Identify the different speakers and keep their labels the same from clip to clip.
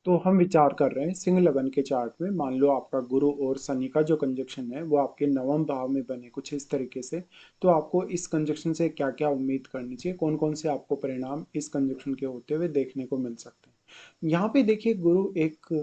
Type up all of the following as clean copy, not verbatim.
Speaker 1: तो हम विचार कर रहे हैं सिंह लगन के चार्ट में। मान लो आपका गुरु और शनि का जो कंजक्शन है वो आपके नवम भाव में बने कुछ इस तरीके से। तो आपको इस कंजक्शन से क्या क्या उम्मीद करनी चाहिए, कौन कौन से आपको परिणाम इस कंजक्शन के होते हुए देखने को मिल सकते हैं। यहाँ पे देखिए, गुरु एक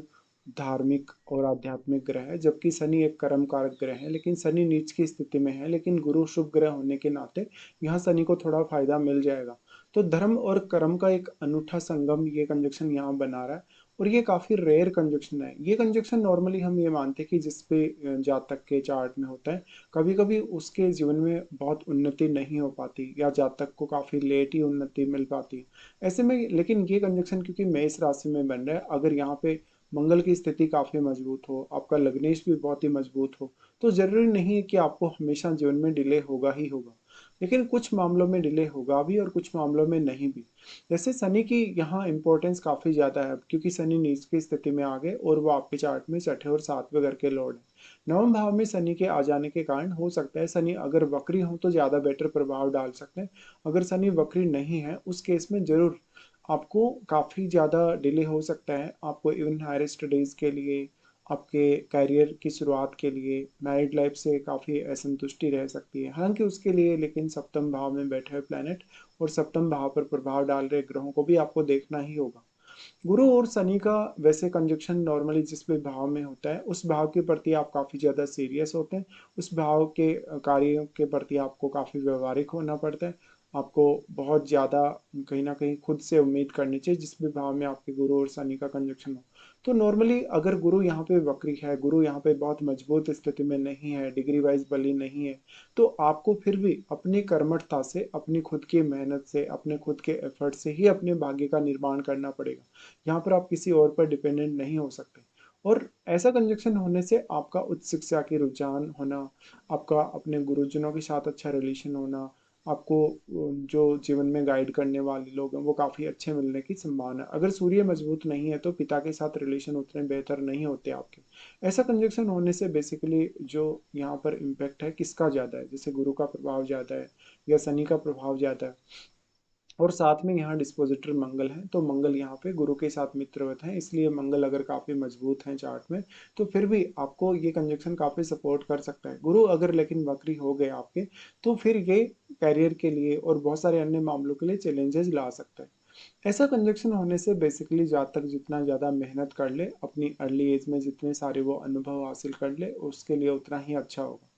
Speaker 1: धार्मिक और आध्यात्मिक ग्रह है, जबकि शनि एक कर्म कारक ग्रह है। लेकिन शनि नीच की स्थिति में है, लेकिन गुरु शुभ ग्रह होने के नाते यहाँ शनि को थोड़ा फायदा मिल जाएगा। तो धर्म और कर्म का एक अनूठा संगम ये कंजक्शन यहाँ बना रहा है। और ये काफी रेयर कंजक्शन है। ये कंजक्शन नॉर्मली हम ये मानते हैं कि जिसपे जातक के चार्ट में होता है, कभी कभी उसके जीवन में बहुत उन्नति नहीं हो पाती या जातक को काफी लेट ही उन्नति मिल पाती है ऐसे में। लेकिन ये कंजक्शन क्योंकि मेष राशि में बन रहा है, अगर यहाँ पे मंगल की स्थिति काफी मजबूत हो, आपका लग्नेश भी बहुत ही मजबूत हो, तो जरूरी नहीं है कि आपको हमेशा जीवन में डिले होगा ही होगा। लेकिन कुछ मामलों में डिले होगा भी और कुछ मामलों में नहीं भी। जैसे शनि की यहाँ इंपॉर्टेंस काफी ज्यादा है, क्योंकि शनि नीच की स्थिति में आ गए और वो आपके चार्ट में छठे और सातवें घर के लॉर्ड है। नवम भाव में शनि के आ जाने के कारण हो सकता है शनि अगर वक्री हो तो ज्यादा बेटर प्रभाव डाल सकते हैं। अगर शनि वक्री नहीं है उस केस में जरूर आपको काफी ज्यादा डिले हो सकता है। आपको इवन हायर स्टडीज के लिए, आपके करियर की शुरुआत के लिए, मैरिड लाइफ से काफ़ी असंतुष्टि रह सकती है। हालांकि उसके लिए लेकिन सप्तम भाव में बैठे हुए प्लैनेट और सप्तम भाव पर प्रभाव डाल रहे ग्रहों को भी आपको देखना ही होगा। गुरु और शनि का वैसे कंजक्शन नॉर्मली जिस भी भाव में होता है उस भाव के प्रति आप काफ़ी ज़्यादा सीरियस होते हैं। उस भाव के कार्यों के प्रति आपको काफ़ी व्यवहारिक होना पड़ता है। आपको बहुत ज़्यादा कहीं ना कहीं खुद से उम्मीद करनी चाहिए जिस भी भाव में आपके गुरु और शनि का कंजक्शन हो। तो नॉर्मली अगर गुरु यहाँ पे वक्री है, गुरु यहाँ पे बहुत मजबूत स्थिति में नहीं है, डिग्री वाइज बली नहीं है, तो आपको फिर भी अपनी कर्मठता से, अपनी खुद की मेहनत से, अपने खुद के एफर्ट से ही अपने भाग्य का निर्माण करना पड़ेगा। यहाँ पर आप किसी और पर डिपेंडेंट नहीं हो सकते। और ऐसा कंजक्शन होने से आपका उच्च शिक्षा की रुझान होना, आपका अपने गुरुजनों के साथ अच्छा रिलेशन होना, आपको जो जीवन में गाइड करने वाले लोग हैं वो काफ़ी अच्छे मिलने की संभावना है। अगर सूर्य मजबूत नहीं है तो पिता के साथ रिलेशन उतने बेहतर नहीं होते आपके। ऐसा कंजक्शन होने से बेसिकली जो यहाँ पर इम्पैक्ट है किसका ज़्यादा है, जैसे गुरु का प्रभाव ज़्यादा है या शनि का प्रभाव ज़्यादा है, और साथ में यहाँ डिस्पोजिटर मंगल है, तो मंगल यहाँ पे गुरु के साथ मित्रवत है, इसलिए मंगल अगर काफी मजबूत है चार्ट में तो फिर भी आपको ये कंजक्शन काफी सपोर्ट कर सकता है। गुरु अगर लेकिन वक्री हो गए आपके तो फिर ये कैरियर के लिए और बहुत सारे अन्य मामलों के लिए चैलेंजेस ला सकता है। ऐसा कंजक्शन होने से बेसिकली जातक जितना ज़्यादा मेहनत कर ले, अपनी अर्ली एज में जितने सारे वो अनुभव हासिल कर ले, उसके लिए उतना ही अच्छा होगा।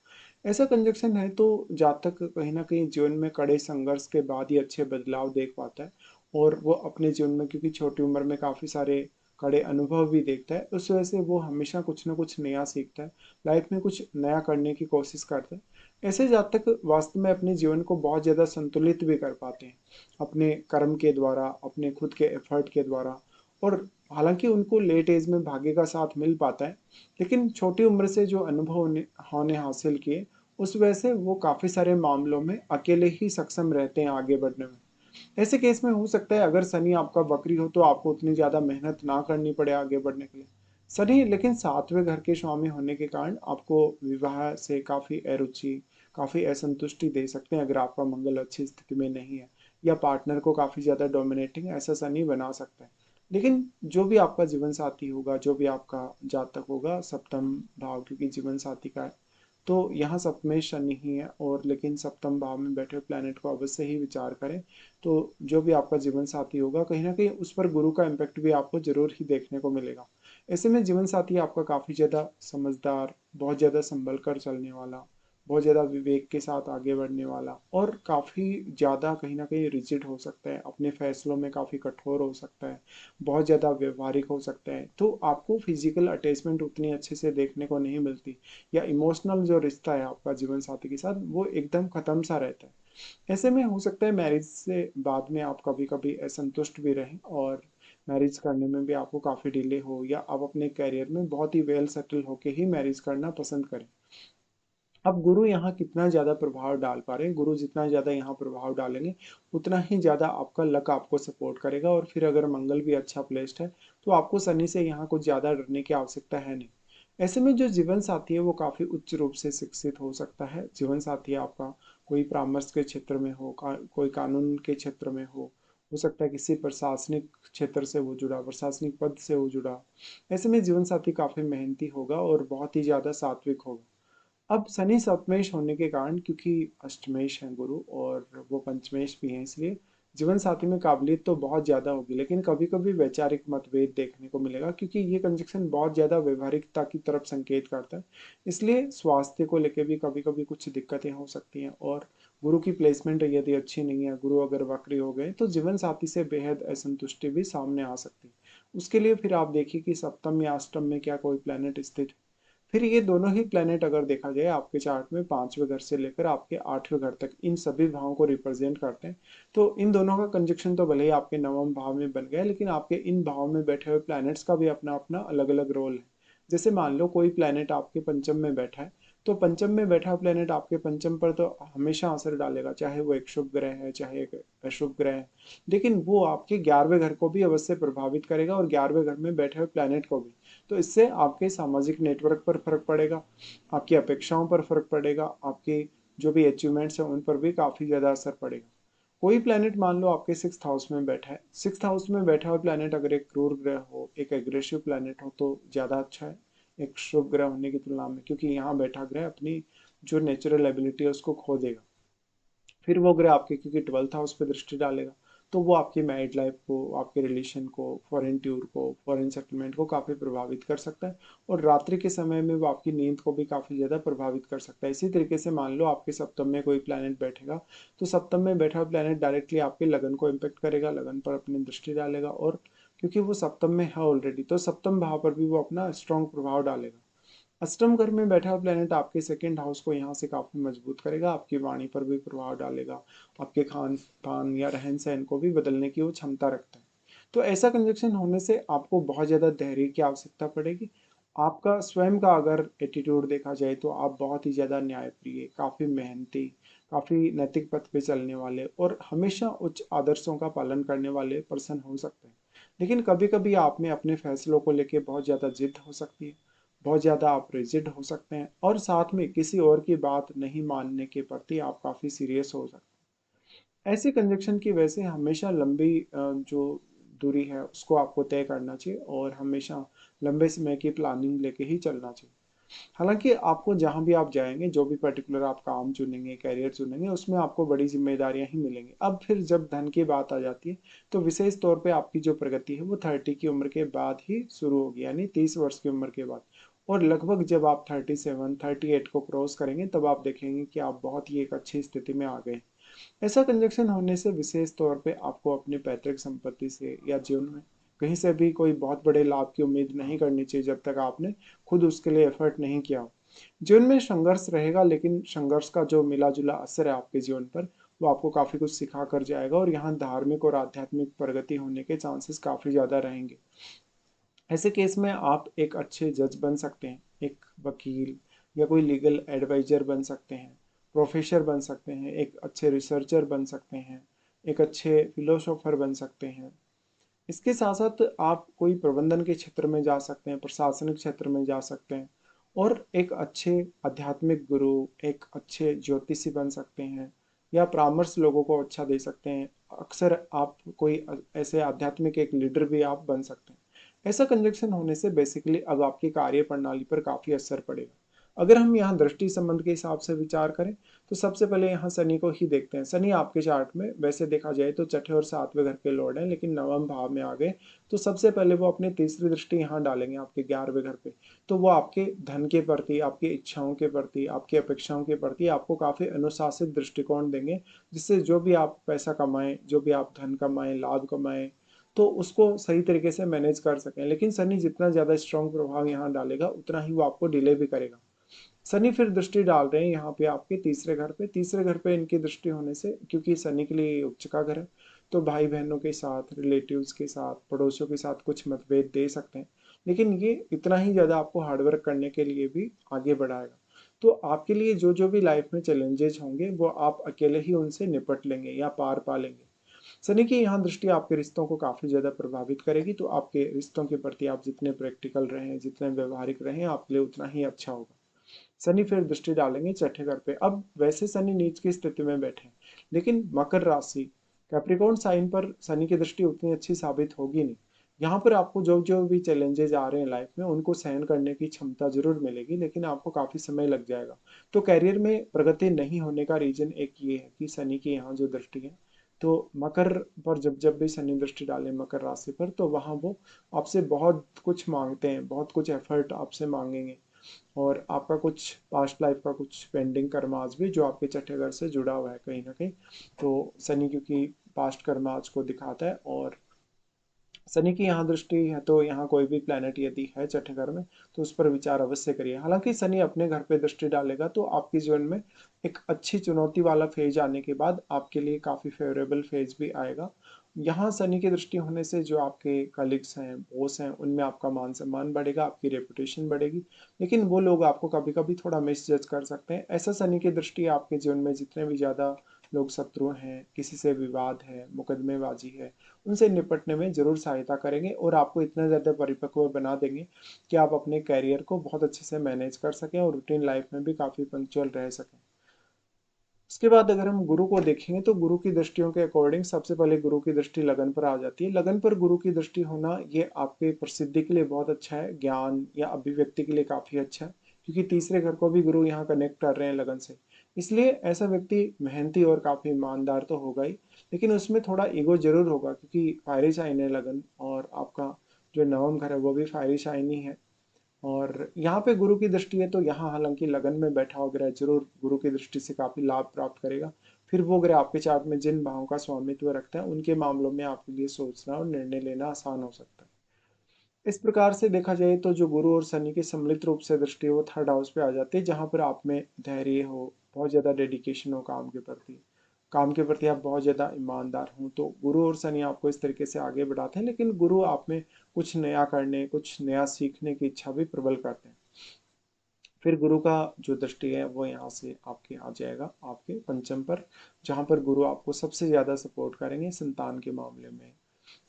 Speaker 1: ऐसा कंजक्शन है तो जातक कहीं ना कहीं जीवन में कड़े संघर्ष के बाद ही अच्छे बदलाव देख पाता है। और वो अपने जीवन में, क्योंकि छोटी उम्र में काफ़ी सारे कड़े अनुभव भी देखता है, उस वजह से वो हमेशा कुछ ना कुछ नया सीखता है, लाइफ में कुछ नया करने की कोशिश करता है। ऐसे जातक वास्तव में अपने जीवन को बहुत ज़्यादा संतुलित भी कर पाते हैं अपने कर्म के द्वारा, अपने खुद के एफर्ट के द्वारा। और हालांकि उनको लेट एज में भाग्य का साथ मिल पाता है, लेकिन छोटी उम्र से जो अनुभव उन्होंने हासिल किए उस वजह से वो काफ़ी सारे मामलों में अकेले ही सक्षम रहते हैं आगे बढ़ने में। ऐसे केस में हो सकता है अगर शनि आपका वक्री हो तो आपको उतनी ज़्यादा मेहनत ना करनी पड़े आगे बढ़ने के लिए। शनि लेकिन सातवें घर के स्वामी होने के कारण आपको विवाह से काफ़ी अरुचि, काफ़ी असंतुष्टि दे सकते हैं अगर आपका मंगल अच्छी स्थिति में नहीं है, या पार्टनर को काफ़ी ज़्यादा डोमिनेटिंग ऐसा शनि बना सकता है। लेकिन जो भी आपका जीवन साथी होगा, जो भी आपका जातक होगा, सप्तम भाव क्योंकि जीवन साथी का है, तो यहाँ सप्तमेश शनि ही है, और लेकिन सप्तम भाव में बैठे हुए प्लैनेट को अवश्य ही विचार करें। तो जो भी आपका जीवन साथी होगा कहीं ना कहीं उस पर गुरु का इम्पैक्ट भी आपको जरूर ही देखने को मिलेगा। ऐसे में जीवन साथी आपका काफ़ी ज़्यादा समझदार, बहुत ज़्यादा संभल कर चलने वाला, बहुत ज़्यादा विवेक के साथ आगे बढ़ने वाला, और काफ़ी ज़्यादा कहीं ना कहीं रिजिड हो सकता है, अपने फैसलों में काफ़ी कठोर हो सकता है, बहुत ज़्यादा व्यवहारिक हो सकता है। तो आपको फिजिकल अटैचमेंट उतनी अच्छे से देखने को नहीं मिलती, या इमोशनल जो रिश्ता है आपका जीवन साथी के साथ वो एकदम खत्म सा रहता है। ऐसे में हो सकता है मैरिज से बाद में आप कभी कभी असंतुष्ट भी रहें, और मैरिज करने में भी आपको काफ़ी डिले हो, या आप अपने करियर में बहुत ही वेल सेटल होके ही मैरिज करना पसंद करें। अब गुरु यहाँ कितना ज़्यादा प्रभाव डाल पा रहे हैं, गुरु जितना ज़्यादा यहाँ प्रभाव डालेंगे उतना ही ज़्यादा आपका लक आपको सपोर्ट करेगा। और फिर अगर मंगल भी अच्छा प्लेस्ड है तो आपको शनि से यहाँ कुछ ज़्यादा डरने की आवश्यकता है नहीं। ऐसे में जो जीवन साथी है वो काफ़ी उच्च रूप से शिक्षित हो सकता है। जीवन साथी आपका कोई परामर्श के क्षेत्र में हो, कोई कानून के क्षेत्र में हो, हो सकता है किसी प्रशासनिक क्षेत्र से वो जुड़ा, प्रशासनिक पद से वो जुड़ा। ऐसे में जीवन साथी काफी मेहनती होगा और बहुत ही ज्यादा सात्विक होगा। अब शनि सप्तमेश होने के कारण, क्योंकि अष्टमेश है गुरु और वो पंचमेश भी है, इसलिए जीवन साथी में काबिलियत तो बहुत ज्यादा होगी, लेकिन कभी कभी वैचारिक मतभेद देखने को मिलेगा, क्योंकि ये कंजक्शन बहुत ज्यादा व्यवहारिकता की तरफ संकेत करता है। इसलिए स्वास्थ्य को लेकर भी कभी कभी कुछ दिक्कतें हो सकती हैं। और गुरु की प्लेसमेंट यदि अच्छी नहीं है, गुरु अगर वक्री हो गए, तो जीवन साथी से बेहद असंतुष्टि भी सामने आ सकती है। उसके लिए फिर आप देखिए कि सप्तम या अष्टम में क्या कोई प्लेनेट स्थित है। फिर ये दोनों ही प्लेनेट अगर देखा जाए आपके चार्ट में, पांचवें घर से लेकर आपके आठवें घर तक इन सभी भावों को रिप्रेजेंट करते हैं। तो इन दोनों का कंजक्शन तो भले ही आपके नवम भाव में बन गया, लेकिन आपके इन भाव में बैठे हुए प्लैनेट्स का भी अपना अपना अलग अलग रोल है। जैसे मान लो कोई प्लैनेट आपके पंचम में बैठा है, तो पंचम में बैठा प्लेनेट आपके पंचम पर तो हमेशा असर डालेगा, चाहे वो एक शुभ ग्रह है चाहे एक अशुभ ग्रह है। लेकिन वो आपके 11वें घर को भी अवश्य प्रभावित करेगा और 11वें घर में बैठे हुए प्लेनेट को भी। तो इससे आपके सामाजिक नेटवर्क पर फर्क पड़ेगा, आपकी अपेक्षाओं पर फर्क पड़ेगा, आपके जो भी अचीवमेंट्स हैं उन पर भी काफी ज्यादा असर पड़ेगा। कोई प्लेनेट मान लो आपके सिक्स हाउस में बैठा है, सिक्स हाउस में बैठा हुआ प्लेनेट अगर एक क्रूर ग्रह हो, एक एग्रेसिव प्लेनेट हो, तो ज्यादा अच्छा है एक शुभ ग्रह होने की तुलना में, क्योंकि यहाँ बैठा ग्रह अपनी जो नेचुरल एबिलिटी है उसको खो देगा। फिर वो ग्रह आपके, क्योंकि ट्वेल्थ हाउस पे दृष्टि डालेगा, तो वो आपकी मैरिड लाइफ को, आपके रिलेशन को, फॉरेन टूर को, फॉरेन सेटलमेंट को काफ़ी प्रभावित कर सकता है। और रात्रि के समय में वो आपकी नींद को भी काफ़ी ज़्यादा प्रभावित कर सकता है। इसी तरीके से मान लो आपके सप्तम में कोई प्लैनेट बैठेगा, तो सप्तम में बैठा हुआ प्लैनेट डायरेक्टली आपके लगन को इम्पेक्ट करेगा, लगन पर अपनी दृष्टि डालेगा। और क्योंकि वो सप्तम में है ऑलरेडी, तो सप्तम भाव पर भी वो अपना स्ट्रॉन्ग प्रभाव डालेगा। अष्टम घर में बैठा हुआ प्लेनेट आपके सेकंड हाउस को यहाँ से काफी मजबूत करेगा, आपकी वाणी पर भी प्रभाव डालेगा, आपके खान पान या रहन सहन को भी बदलने की वो क्षमता रखता है। तो ऐसा कंजक्शन होने से आपको बहुत ज्यादा धैर्य की आवश्यकता पड़ेगी। आपका स्वयं का अगर एटीट्यूड देखा जाए, तो आप बहुत ही ज्यादा न्यायप्रिय, काफी मेहनती, काफी नैतिक पथ पे चलने वाले और हमेशा उच्च आदर्शों का पालन करने वाले पर्सन हो सकते हैं। लेकिन कभी कभी आप में अपने फैसलों को लेके बहुत ज्यादा जिद हो सकती है, बहुत ज़्यादा आप रिजिड हो सकते हैं, और साथ में किसी और की बात नहीं मानने के प्रति आप काफ़ी सीरियस हो सकते हैं। ऐसे कंजक्शन की वजह से हमेशा लंबी जो दूरी है उसको आपको तय करना चाहिए, और हमेशा लंबे समय की प्लानिंग लेके ही चलना चाहिए। हालांकि आपको जहां भी आप जाएंगे, जो भी पर्टिकुलर आप काम चुनेंगे, कैरियर चुनेंगे, उसमें आपको बड़ी जिम्मेदारियां ही मिलेंगी। अब फिर जब धन की बात आ जाती है, तो विशेष तौर पे आपकी जो प्रगति है वो 30 की उम्र के बाद ही शुरू होगी, यानी 30 वर्ष की उम्र के बाद। और लगभग जब आप 37 38 को क्रॉस करेंगे, तब आप देखेंगे कि आप बहुत ही एक अच्छी स्थिति में आ गए। ऐसा कंजक्शन होने से विशेष तौर पे आपको अपनी पैतृक संपत्ति से या जीवन में कहीं से भी कोई बहुत बड़े लाभ की उम्मीद नहीं करनी चाहिए, जब तक आपने खुद उसके लिए एफर्ट नहीं किया हो। जीवन में संघर्ष रहेगा, लेकिन संघर्ष का जो मिला जुला असर है आपके जीवन पर, वो आपको काफी कुछ सिखा कर जाएगा, और यहाँ धार्मिक और आध्यात्मिक प्रगति होने के चांसेस काफी ज्यादा रहेंगे। ऐसे केस में आप एक अच्छे जज बन सकते हैं, एक वकील या कोई लीगल एडवाइजर बन सकते हैं, प्रोफेसर बन सकते हैं, एक अच्छे रिसर्चर बन सकते हैं, एक अच्छे फिलोसोफर बन सकते हैं। इसके साथ साथ आप कोई प्रबंधन के क्षेत्र में जा सकते हैं, प्रशासनिक क्षेत्र में जा सकते हैं, और एक अच्छे आध्यात्मिक गुरु, एक अच्छे ज्योतिषी बन सकते हैं, या परामर्श लोगों को अच्छा दे सकते हैं। अक्सर आप कोई ऐसे आध्यात्मिक एक लीडर भी आप बन सकते हैं। ऐसा कंजक्शन होने से बेसिकली अब आपकी कार्य प्रणाली पर काफी असर पड़ेगा। अगर हम यहाँ दृष्टि संबंध के हिसाब से विचार करें, तो सबसे पहले यहाँ शनि को ही देखते हैं। शनि आपके चार्ट में वैसे देखा जाए तो छठे और सातवें घर के लॉर्ड हैं, लेकिन नवम भाव में आ गए, तो सबसे पहले वो अपनी तीसरी दृष्टि यहाँ डालेंगे आपके 11वें घर पे। तो वो आपके धन के प्रति, आपकी इच्छाओं के प्रति, आपकी अपेक्षाओं के प्रति आपको काफी अनुशासित दृष्टिकोण देंगे, जिससे जो भी आप पैसा कमाएं, जो भी आप धन कमाएं, लाभ कमाएं, तो उसको सही तरीके से मैनेज कर सकें। लेकिन शनि जितना ज्यादा स्ट्रॉन्ग प्रभाव यहाँ डालेगा, उतना ही वो आपको डिले भी करेगा। शनि फिर दृष्टि डाल रहे हैं यहाँ पे आपके तीसरे घर पे। तीसरे घर पे इनकी दृष्टि होने से, क्योंकि शनि के लिए उच्च का घर है, तो भाई बहनों के साथ, रिलेटिव्स के साथ, पड़ोसियों के साथ कुछ मतभेद दे सकते हैं, लेकिन ये इतना ही ज्यादा आपको हार्डवर्क करने के लिए भी आगे बढ़ाएगा। तो आपके लिए जो जो भी लाइफ में चैलेंजेस होंगे, वो आप अकेले ही उनसे निपट लेंगे या पार पा लेंगे। शनि की यहाँ दृष्टि आपके रिश्तों को काफी ज्यादा प्रभावित करेगी, तो आपके रिश्तों के प्रति आप जितने प्रैक्टिकल रहे, जितने व्यवहारिक रहे, आपके लिए उतना ही अच्छा होगा। शनि फिर दृष्टि डालेंगे छठे घर पे। अब वैसे शनि नीच की स्थिति में बैठे हैं, लेकिन मकर राशि कैप्रिकॉर्न साइन पर शनि की दृष्टि उतनी अच्छी साबित होगी नहीं। यहाँ पर आपको जो जो भी चैलेंजेस आ रहे हैं लाइफ में उनको सहन करने की क्षमता जरूर मिलेगी, लेकिन आपको काफी समय लग जाएगा। तो कैरियर में प्रगति नहीं होने का रीजन एक ये है कि शनि की यहाँ जो दृष्टि है, तो मकर पर जब जब भी शनि दृष्टि डाले मकर राशि पर, तो वहां वो आपसे बहुत कुछ मांगते हैं, बहुत कुछ एफर्ट आपसे मांगेंगे। और आपका कुछ पास्ट लाइफ का कुछ पेंडिंग कर्म आज भी जो आपके छठे घर से जुड़ा हुआ है कहीं ना कहीं। तो शनि क्योंकि पास्ट कर्म आज को दिखाता है, और शनि की यहाँ दृष्टि है तो यहाँ कोई भी प्लेनेट यदि है छठे घर में तो उस पर विचार अवश्य करिए। हालांकि शनि अपने घर पे दृष्टि डालेगा तो आपके जीवन में एक अच्छी चुनौती वाला फेज आने के बाद आपके लिए काफी फेवरेबल फेज भी आएगा। यहाँ शनि की दृष्टि होने से जो आपके कलीग्स हैं, बॉस हैं, उनमें आपका मान सम्मान बढ़ेगा, आपकी रेपुटेशन बढ़ेगी। लेकिन वो लोग आपको कभी कभी थोड़ा मिस जज कर सकते हैं। ऐसा शनि की दृष्टि आपके जीवन में जितने भी ज्यादा लोग शत्रु हैं, किसी से विवाद है, मुकदमेबाजी है, उनसे निपटने में जरूर सहायता करेंगे और आपको इतना ज़्यादा परिपक्व बना देंगे कि आप अपने कैरियर को बहुत अच्छे से मैनेज कर सकें और रूटीन लाइफ में भी काफ़ी पंक्चुअल रह सकें। उसके बाद अगर हम गुरु को देखेंगे तो गुरु की दृष्टियों के अकॉर्डिंग सबसे पहले गुरु की दृष्टि लगन पर आ जाती है। लगन पर गुरु की दृष्टि होना ये आपके प्रसिद्धि के लिए बहुत अच्छा है, ज्ञान या अभिव्यक्ति के लिए काफी अच्छा है, क्योंकि तीसरे घर को भी गुरु यहाँ कनेक्ट कर रहे हैं लगन से। इसलिए ऐसा व्यक्ति मेहनती और काफी ईमानदार तो होगा ही, लेकिन उसमें थोड़ा ईगो जरूर होगा, क्योंकि फायरी साइन है लगन, और आपका जो नवम घर है वो भी फायरी साइन ही है। और यहाँ पे गुरु की दृष्टि है तो यहाँ हालांकि लगन में बैठा हुआ ग्रह जरूर गुरु की दृष्टि से काफी लाभ प्राप्त करेगा। फिर वो ग्रह आपके चार्ट में जिन भावों का स्वामित्व रखता है उनके मामलों में आपके लिए सोचना और निर्णय लेना आसान हो सकता है। इस प्रकार से देखा जाए तो जो गुरु और शनि की सम्मिलित रूप से दृष्टि है वो थर्ड हाउस पे आ जाती है, जहां पर आप में धैर्य हो, बहुत ज्यादा डेडिकेशन हो काम के प्रति, काम के प्रति आप बहुत ज्यादा ईमानदार हो, तो गुरु और शनि आपको इस तरीके से आगे बढ़ाते हैं। लेकिन गुरु आप में कुछ नया करने, कुछ नया सीखने की इच्छा भी प्रबल करते हैं। फिर गुरु का जो दृष्टि है वो यहाँ से आपके आ जाएगा आपके पंचम पर, जहाँ पर गुरु आपको सबसे ज़्यादा सपोर्ट करेंगे संतान के मामले में,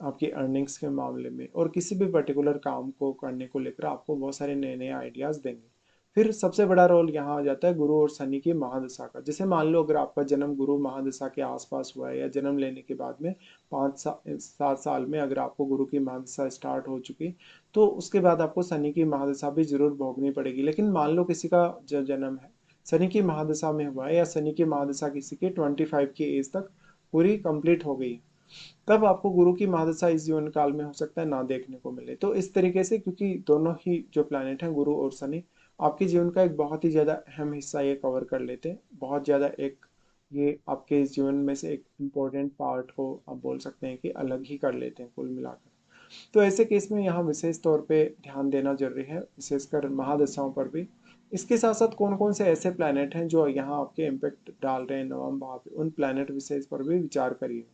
Speaker 1: आपकी अर्निंग्स के मामले में, और किसी भी पर्टिकुलर काम को करने को लेकर आपको बहुत सारे नए नए आइडियाज़ देंगे। फिर सबसे बड़ा रोल यहाँ आ जाता है गुरु और शनि की महादशा का। जैसे मान लो अगर आपका जन्म गुरु महादशा के आसपास हुआ है, या जन्म लेने के बाद में 5 7 साल में अगर आपको गुरु की महादशा स्टार्ट हो चुकी, तो उसके बाद आपको शनि की महादशा भी जरूर भोगनी पड़ेगी। लेकिन मान लो किसी का जो जन्म है शनि की महादशा में हुआ है, या शनि की महादशा किसी के 25 की एज तक पूरी कंप्लीट हो गई, तब आपको गुरु की महादशा इस जीवन काल में हो सकता है ना देखने को मिले। तो इस तरीके से क्योंकि दोनों ही जो प्लैनेट हैं गुरु और शनि आपके जीवन का एक बहुत ही ज्यादा अहम हिस्सा ये कवर कर लेते हैं, बहुत ज्यादा एक ये आपके इस जीवन में से एक इम्पोर्टेंट पार्ट को आप बोल सकते हैं कि अलग ही कर लेते हैं कुल मिलाकर। तो ऐसे केस में यहाँ विशेष तौर पे ध्यान देना जरूरी है, विशेषकर महादशाओं पर भी। इसके साथ साथ कौन कौन से ऐसे प्लैनेट हैं जो यहाँ आपके इम्पेक्ट डाल रहे हैं नवम भाव पे, उन प्लैनेट विशेष पर भी विचार करिए।